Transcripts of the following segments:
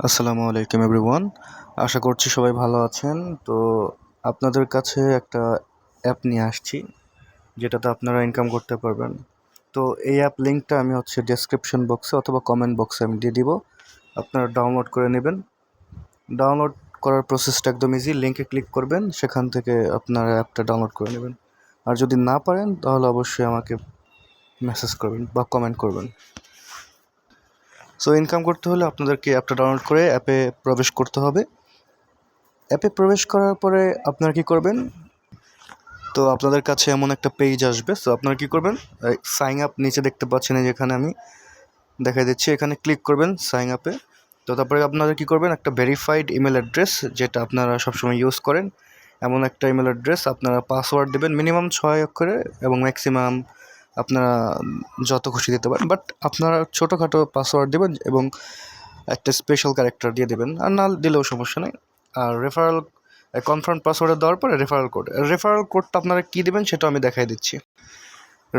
আসসালামু আলাইকুম এভরিওয়ান। আশা করছি সবাই ভালো আছেন। তো আপনাদের কাছে একটা অ্যাপ নিয়ে আসছি যেটাতে আপনারা ইনকাম করতে পারবেন। তো এই অ্যাপ লিঙ্কটা আমি ডেসক্রিপশন বক্সে অথবা কমেন্ট বক্সে আমি দিয়ে দিব। আপনারা ডাউনলোড করে নেবেন। ডাউনলোড করার প্রসেসটা একদম ইজি। লিঙ্কে ক্লিক করবেন, সেখান থেকে আপনারা অ্যাপটা ডাউনলোড করে নেবেন। আর যদি না পারেন তাহলে অবশ্যই আমাকে মেসেজ করবেন বা কমেন্ট করবেন। সো ইনকাম করতে হলে আপনাদেরকে অ্যাপটা ডাউনলোড করে অ্যাপে প্রবেশ করতে হবে। অ্যাপে প্রবেশ করার পরে আপনারা কী করবেন, তো আপনাদের কাছে এমন একটা পেজ আসবে। সো আপনারা কী করবেন, সাইন আপ নিচে দেখতে পাচ্ছেন, এই যেখানে আমি দেখাই দিচ্ছি, এখানে ক্লিক করবেন সাইন আপে। তো তারপরে আপনারা কী করবেন, একটা ভেরিফাইড ইমেল অ্যাড্রেস যেটা আপনারা সবসময় ইউজ করেন, এমন একটা ইমেল অ্যাড্রেস আপনারা পাসওয়ার্ড দেবেন মিনিমাম 6 অক্ষরে এবং ম্যাক্সিমাম আপনারা যত খুশি দিতে পারেন, বাট আপনারা ছোটোখাটো পাসওয়ার্ড দেবেন এবং একটা স্পেশাল ক্যারেক্টার দিয়ে দেবেন, আর না দিলেও সমস্যা নেই। আর রেফারেল কনফার্ম পাসওয়ার্ডে দেওয়ার পরে রেফারেল কোডটা আপনারা কী দেবেন সেটা আমি দেখাই দিচ্ছি।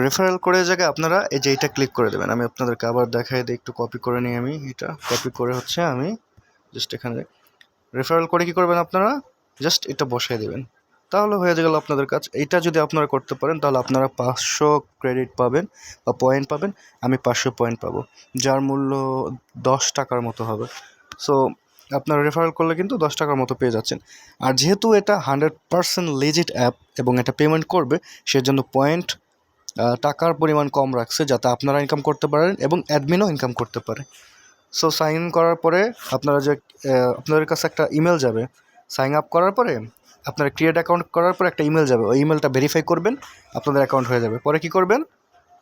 রেফারেল কোডের জায়গায় আপনারা এই যে এইটা ক্লিক করে দেবেন। আমি আপনাদেরকে আবার দেখাই দিই, একটু কপি করে নিই। আমি এটা কপি করে আমি জাস্ট এখানে রেফারেল কোডে কী করবেন, আপনারা জাস্ট এটা বসাই দেবেন, তাহলে হয়ে গেল আপনাদের কাজ। এইটা যদি আপনারা করতে পারেন তাহলে আপনারা 500 ক্রেডিট পাবেন বা পয়েন্ট পাবেন। আমি 500 পয়েন্ট পাবো, যার মূল্য 10 টাকার মতো হবে। সো আপনারা রেফারেল করলে কিন্তু 10 টাকার মতো পেয়ে যাচ্ছেন। আর যেহেতু এটা 100% লিজিট অ্যাপ এবং এটা পেমেন্ট করবে, সেজন্য পয়েন্ট টাকার পরিমাণ কম রাখছে, যাতে আপনারা ইনকাম করতে পারেন এবং অ্যাডমিনও ইনকাম করতে পারে। সো সাইন ইন করার পরে আপনারা যে আপনাদের কাছে একটা ইমেল যাবে। সাইন আপ করার পরে আপনারা ক্রিয়েট অ্যাকাউন্ট করার পরে একটা ইমেল যাবে, ওই ইমেলটা ভেরিফাই করবেন, আপনাদের অ্যাকাউন্ট হয়ে যাবে। পরে কি করবেন,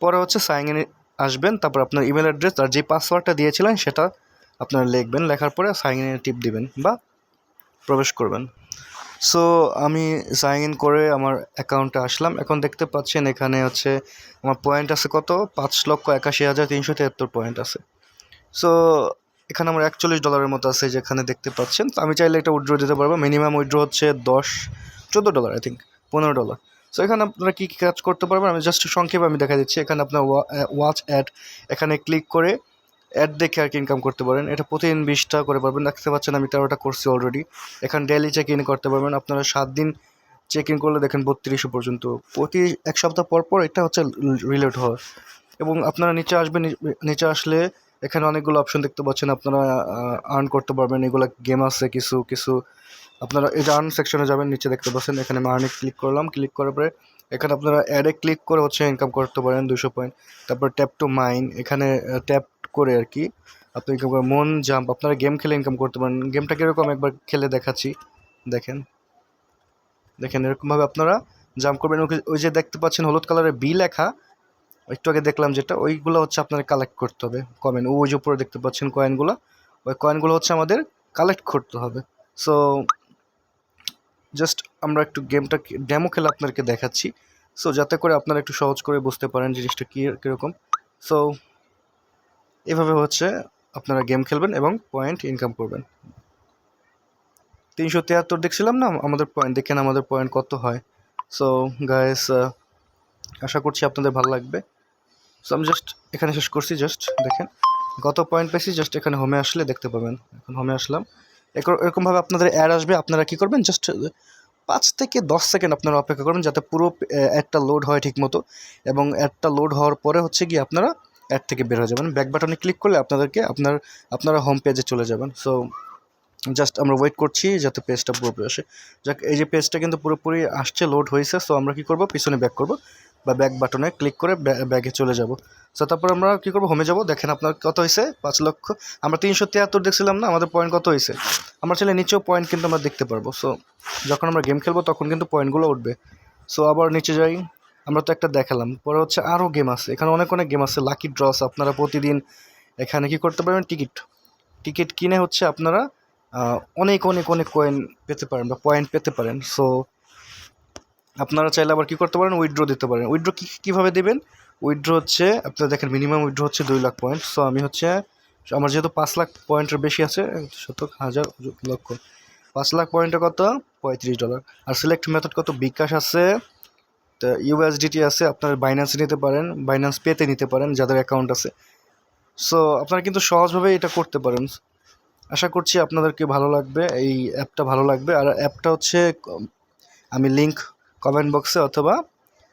পরে সাইন ইনে আসবেন, তারপর আপনার ইমেল অ্যাড্রেস আর যে পাসওয়ার্ডটা দিয়েছিলেন সেটা আপনারা লিখবেন, লেখার পরে সাইন ইনে টিপ দিবেন বা প্রবেশ করবেন। সো আমি সাইন ইন করে আমার অ্যাকাউন্টে আসলাম। এখন দেখতে পাচ্ছেন এখানে আমার পয়েন্ট আছে কত, 5,81,373 পয়েন্ট আছে। সো এখানে আমার $41 মতো আছে, যেখানে দেখতে পাচ্ছেন। তো আমি চাইলে এটা উইথড্র দিতে পারবো। মিনিমাম উইথড্র হচ্ছে $14 আই থিঙ্ক, $15। সো এখানে আপনারা কী কী কাজ করতে পারবেন আমি জাস্ট সংক্ষেপে আমি দেখা দিচ্ছি। এখানে আপনার ওয়াচ অ্যাড, এখানে ক্লিক করে অ্যাড দেখে আর কি ইনকাম করতে পারেন। এটা প্রতিদিন 20টা করে পারবেন। দেখতে পাচ্ছেন আমি 13টা করছি অলরেডি। এখানে ডেইলি চেক ইন করতে পারবেন। আপনারা 7 দিন চেক ইন করলে দেখেন 3200 পর্যন্ত। প্রতি এক সপ্তাহ পর পর এটা রিলোড হয়। এবং আপনারা নিচে আসবেন, নিচে আসলে এখানে অনেকগুলো অপশন দেখতে পাচ্ছেন, আপনারা আর্ন করতে পারবেন। এগুলো গেম আছে কিছু কিছু। আপনারা এই যে আর্ন সেকশনে যাবেন, নিচে দেখতে পাচ্ছেন, এখানে আমি আর্নে ক্লিক করলাম। ক্লিক করার পরে এখানে আপনারা অ্যাডে ক্লিক করে ইনকাম করতে পারেন 200 পয়েন্ট। তারপর ট্যাপ টু মাইন, এখানে ট্যাপ করে আর কি আপনি ইনকাম করেন। মন জাম্প, আপনারা গেম খেলে ইনকাম করতে পারেন। গেমটা কীরকম একবার খেলে দেখাচ্ছি, দেখেন দেখেন এরকমভাবে আপনারা জাম্প করবেন। ওই যে দেখতে পাচ্ছেন হলুদ কালারের বি লেখা, একটু আগে দেখলাম যেটা, ওইগুলো আপনাদের কালেক্ট করতে হবে কয়েন। ওই যে উপরে দেখতে পাচ্ছেন কয়েনগুলো, ওই কয়েনগুলো আমাদের কালেক্ট করতে হবে। সো জাস্ট আমরা একটু গেমটা ডেমো খেলে আপনাদেরকে দেখাচ্ছি, সো যাতে করে আপনারা একটু সহজ করে বুঝতে পারেন জিনিসটা কীরকম। সো এভাবে আপনারা গেম খেলবেন এবং পয়েন্ট ইনকাম করবেন। 373 দেখছিলাম না আমাদের পয়েন্ট, দেখেন আমাদের পয়েন্ট কত হয়। সো গাইস, আশা করছি আপনাদের ভালো লাগবে। সো আমি জাস্ট এখানে শেষ করছি। জাস্ট দেখেন কত পয়েন্ট পেয়েছি, জাস্ট এখানে হোমে আসলে দেখতে পাবেন। এখন হোমে আসলাম, এরকমভাবে আপনাদের অ্যাড আসবে। আপনারা কী করবেন, জাস্ট 5 থেকে 10 সেকেন্ড আপনারা অপেক্ষা করবেন, যাতে পুরো অ্যাডটা লোড হয় ঠিক মতো। এবং অ্যাডটা লোড হওয়ার পরে গিয়ে আপনারা অ্যাড থেকে বের হয়ে যাবেন। ব্যাক বাটনে ক্লিক করলে আপনারা হোম পেজে চলে যাবেন। সো জাস্ট আমরা ওয়েট করছি যাতে পেজটা পুরোপুরি আসে। যাক, এই যে পেজটা কিন্তু পুরোপুরি আসছে, লোড হয়েছে। সো আমরা কী করবো, পিছনে ব্যাক করবো বা ব্যাক বাটনে ক্লিক করে ব্যাগে চলে যাব। সো তারপর আমরা কী করবো, হোমে যাব। দেখেন আপনার কত হয়েছে, 5 লক্ষ। আমরা 373 দেখছিলাম না, আমাদের পয়েন্ট কত হয়েছে। আমরা চাইলে নিচেও পয়েন্ট কিন্তু আমরা দেখতে পারবো। সো যখন আমরা গেম খেলবো তখন কিন্তু পয়েন্টগুলো উঠবে। সো আবার নিচে যাই, আমরা তো একটা দেখালাম। পরে আরও গেম আছে, এখানে অনেক অনেক গেম আছে। লাকি ড্রস, আপনারা প্রতিদিন এখানে কী করতে পারবেন, টিকিট কিনে আপনারা অনেক অনেক অনেক কয়েন পেতে পারেন বা পয়েন্ট পেতে পারেন। সো আপনারা চাইলে আবার কী করতে পারেন, উইথড্র দিতে পারেন। উইথড্র কীভাবে দেবেন, উইথড্র আপনারা দেখেন minimum withdraw 2 lakh point. So আমি আমার যেহেতু 5 লাখ পয়েন্টের বেশি আছে, শতক হাজার লক্ষ, 5 লাখ পয়েন্টের কত, $35। আর সিলেক্ট মেথড কত, বিকাশ আছে, তো ইউএসডিটি আছে। আপনার বাইন্যান্সে নিতে পারেন, বাইন্যান্স পেতে নিতে পারেন যাদের অ্যাকাউন্ট আছে। সো আপনারা কিন্তু সহজভাবে এটা করতে পারেন। আশা করছি আপনাদেরকে ভালো লাগবে, এই অ্যাপটা ভালো লাগবে। আর অ্যাপটা হচ্ছে আমি লিঙ্ক কমেন্ট বক্সে অথবা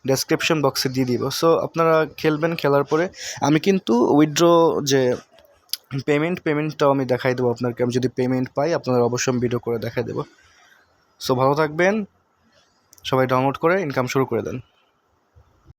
ডেসক্রিপশন বক্সে দিয়ে দিব। সো আপনারা খেলবেন, খেলার পরে আমি কিন্তু উইথড্র যে পেমেন্টটাও আমি দেখাই দেবো আপনাকে। আমি যদি পেমেন্ট পাই আপনাদের অবশ্যই আমি ভিডিও করে দেখাই দেবো। সো ভালো থাকবেন, সবাই ডাউনলোড করে ইনকাম শুরু করে দেন।